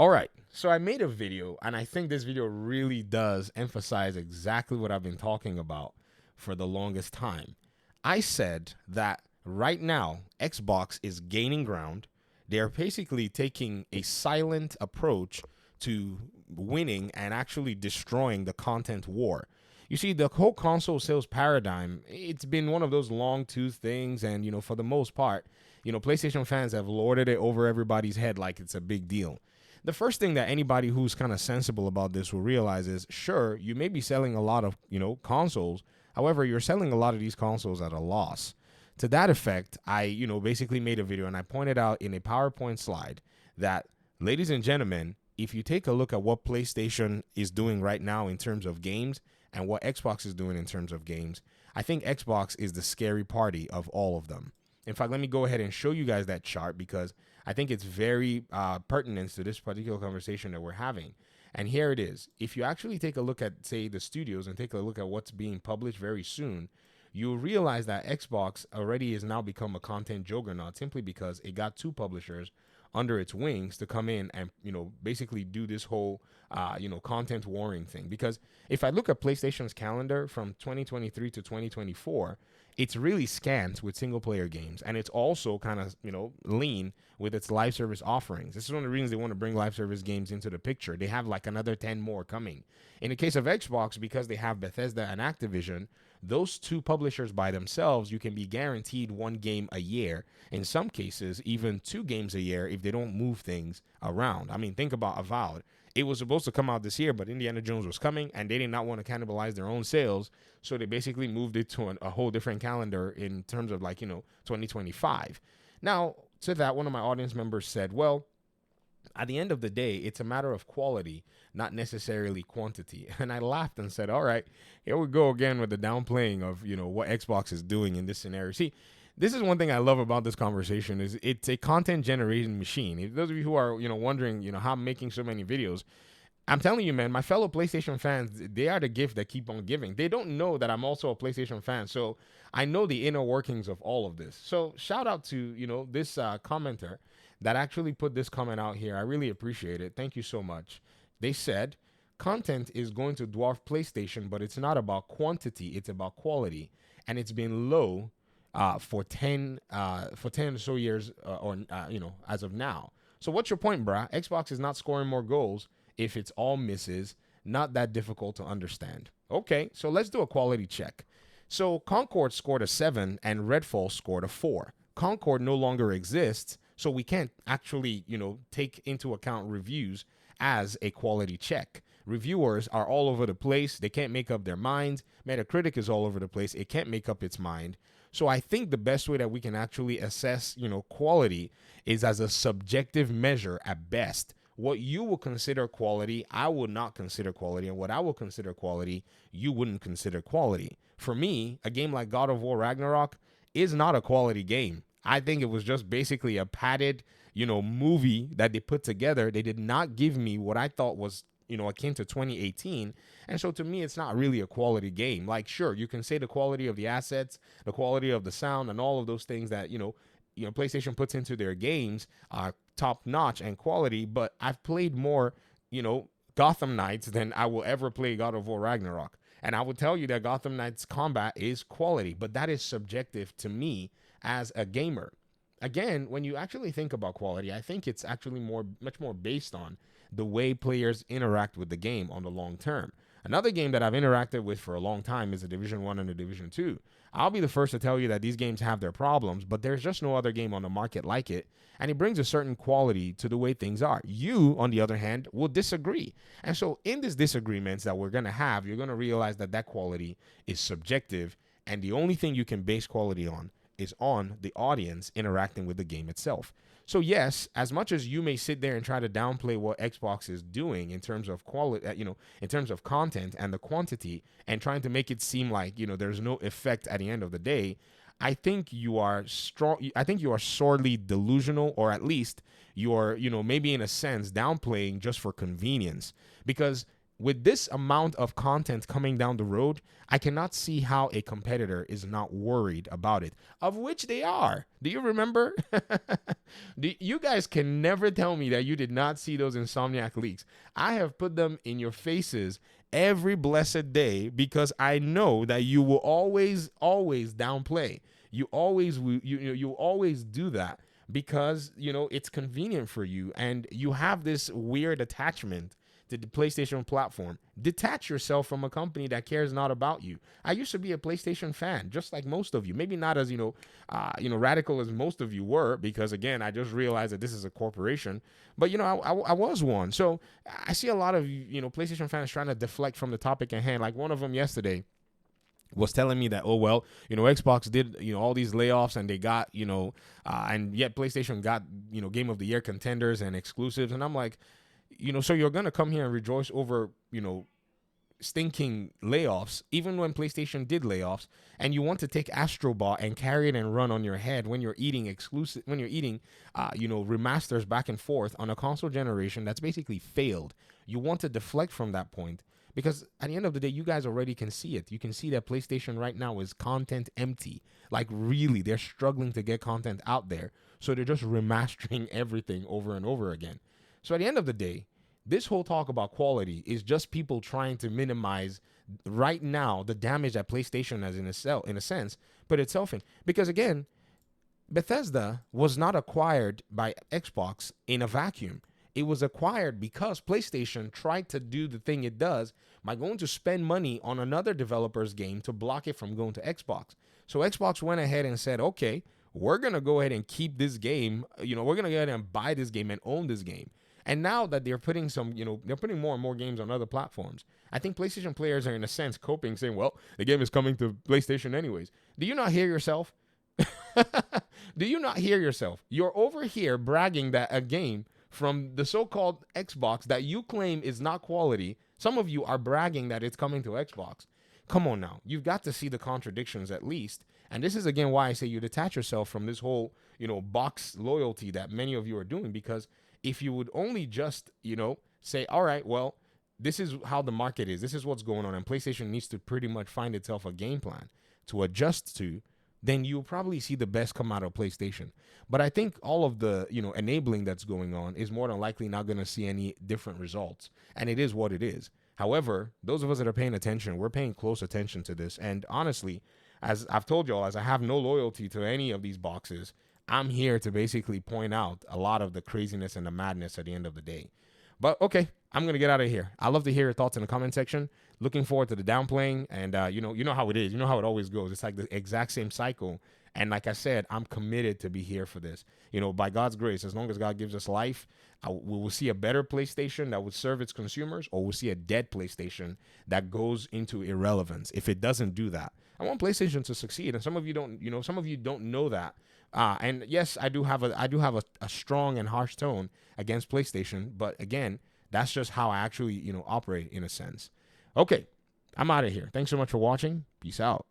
All right. So I made a video, and I think this video really does emphasize exactly what I've been talking about for the longest time. I said that right now, Xbox is gaining ground. They are basically taking a silent approach to winning and actually destroying the content war. You see, the whole console sales paradigm, it's been one of those long tooth things, and for the most part, PlayStation fans have lorded it over everybody's head like it's a big deal. The first thing that anybody who's kind of sensible about this will realize is, sure, you may be selling a lot of, consoles. However, you're selling a lot of these consoles at a loss. To that effect, I, basically made a video and I pointed out in a PowerPoint slide that, ladies and gentlemen, if you take a look at what PlayStation is doing right now in terms of games and what Xbox is doing in terms of games, I think Xbox is the scary party of all of them. In fact, let me go ahead and show you guys that chart because I think it's very pertinent to this particular conversation that we're having. And here it is. If you actually take a look at, say, the studios and take a look at what's being published very soon, you'll realize that Xbox already has now become a content juggernaut simply because it got two publishers under its wings to come in and basically do this whole content warring thing. Because if I look at PlayStation's calendar from 2023 to 2024, it's really scant with single player games, and it's also kind of lean with its live service offerings. This is one of the reasons they want to bring live service games into the picture. They have like another 10 more coming. In the case of Xbox, because they have Bethesda and Activision, those two publishers by themselves, you can be guaranteed one game a year. In some cases, even two games a year if they don't move things around. I mean, think about Avowed. It was supposed to come out this year, but Indiana Jones was coming, and they did not want to cannibalize their own sales, so they basically moved it to a whole different calendar in terms of 2025. Now, to that, one of my audience members said, well, at the end of the day, it's a matter of quality, not necessarily quantity. And I laughed and said, all right, here we go again with the downplaying of, what Xbox is doing in this scenario. See, this is one thing I love about this conversation is it's a content generation machine. If those of you who are, wondering, how I'm making so many videos, I'm telling you, man, my fellow PlayStation fans, they are the gift that keep on giving. They don't know that I'm also a PlayStation fan. So I know the inner workings of all of this. So shout out to, this commenter that actually put this comment out here. I really appreciate it. Thank you so much. They said, content is going to dwarf PlayStation, but it's not about quantity. It's about quality. And it's been low for 10 or so years as of now. So what's your point, brah? Xbox is not scoring more goals if it's all misses. Not that difficult to understand. Okay, so let's do a quality check. So Concord scored a 7 and Redfall scored a 4. Concord no longer exists, so we can't actually, take into account reviews as a quality check. Reviewers are all over the place. They can't make up their minds. Metacritic is all over the place. It can't make up its mind. So I think the best way that we can actually assess, quality is as a subjective measure at best. What you will consider quality, I would not consider quality. And what I will consider quality, you wouldn't consider quality. For me, a game like God of War Ragnarok is not a quality game. I think it was just basically a padded, movie that they put together. They did not give me what I thought was, akin to 2018. And so to me, it's not really a quality game. Like, sure, you can say the quality of the assets, the quality of the sound, and all of those things that, PlayStation puts into their games are top notch and quality, but I've played more, Gotham Knights than I will ever play God of War Ragnarok. And I would tell you that Gotham Knights combat is quality, but that is subjective to me as a gamer. Again, when you actually think about quality, I think it's actually much more based on the way players interact with the game on the long term. Another game that I've interacted with for a long time is the Division 1 and the Division 2. I'll be the first to tell you that these games have their problems, but there's just no other game on the market like it, and it brings a certain quality to the way things are. You, on the other hand, will disagree. And so in these disagreements that we're going to have, you're going to realize that that quality is subjective, and the only thing you can base quality on is on the audience interacting with the game itself. So yes, as much as you may sit there and try to downplay what Xbox is doing in terms of quality, in terms of content and the quantity, and trying to make it seem like, there's no effect at the end of the day, I think you are strong. I think you are sorely delusional, or at least you are, maybe in a sense downplaying just for convenience. Because with this amount of content coming down the road, I cannot see how a competitor is not worried about it, of which they are. Do you remember? You guys can never tell me that you did not see those Insomniac leaks. I have put them in your faces every blessed day because I know that you will always downplay. You always you always do that because it's convenient for you, and you have this weird attachment to the PlayStation platform. Detach yourself from a company that cares not about you. I used to be a PlayStation fan, just like most of you. Maybe not as radical as most of you were, because again, I just realized that this is a corporation. But I was one. So I see a lot of PlayStation fans trying to deflect from the topic at hand. Like one of them yesterday was telling me that, oh, well, Xbox did, all these layoffs and they got, and yet PlayStation got, Game of the Year contenders and exclusives. And I'm like, so you're going to come here and rejoice over, stinking layoffs, even when PlayStation did layoffs, and you want to take Astro Bot and carry it and run on your head when you're eating remasters back and forth on a console generation that's basically failed. You want to deflect from that point. Because at the end of the day, you guys already can see it. You can see that PlayStation right now is content empty. Like really, they're struggling to get content out there. So they're just remastering everything over and over again. So at the end of the day, this whole talk about quality is just people trying to minimize right now the damage that PlayStation has in a sense, put itself in. Because again, Bethesda was not acquired by Xbox in a vacuum. It was acquired because PlayStation tried to do the thing it does by going to spend money on another developer's game to block it from going to Xbox. So Xbox went ahead and said, okay, we're going to go ahead and keep this game. We're going to go ahead and buy this game and own this game. And now that they're putting they're putting more and more games on other platforms, I think PlayStation players are in a sense coping, saying, well, the game is coming to PlayStation anyways. Do you not hear yourself? Do you not hear yourself? You're over here bragging that a game from the so-called Xbox that you claim is not quality, some of you are bragging that it's coming to Xbox. Come on now. You've got to see the contradictions at least. And this is, again, why I say you detach yourself from this whole, box loyalty that many of you are doing. Because if you would only just, say, all right, well, this is how the market is. This is what's going on. And PlayStation needs to pretty much find itself a game plan to adjust to, then you'll probably see the best come out of PlayStation. But I think all of the, enabling that's going on is more than likely not going to see any different results. And it is what it is. However, those of us that are paying attention, we're paying close attention to this. And honestly, as I've told y'all, as I have no loyalty to any of these boxes, I'm here to basically point out a lot of the craziness and the madness at the end of the day. But okay, I'm going to get out of here. I'd love to hear your thoughts in the comment section. Looking forward to the downplaying. And, you know how it is. You know how it always goes. It's like the exact same cycle. And like I said, I'm committed to be here for this. By God's grace, as long as God gives us life, we will see a better PlayStation that would serve its consumers, or we'll see a dead PlayStation that goes into irrelevance if it doesn't do that. I want PlayStation to succeed. And some of you don't know that. And yes, I do have a strong and harsh tone against PlayStation, but again, that's just how I actually, operate in a sense. Okay, I'm out of here. Thanks so much for watching. Peace out.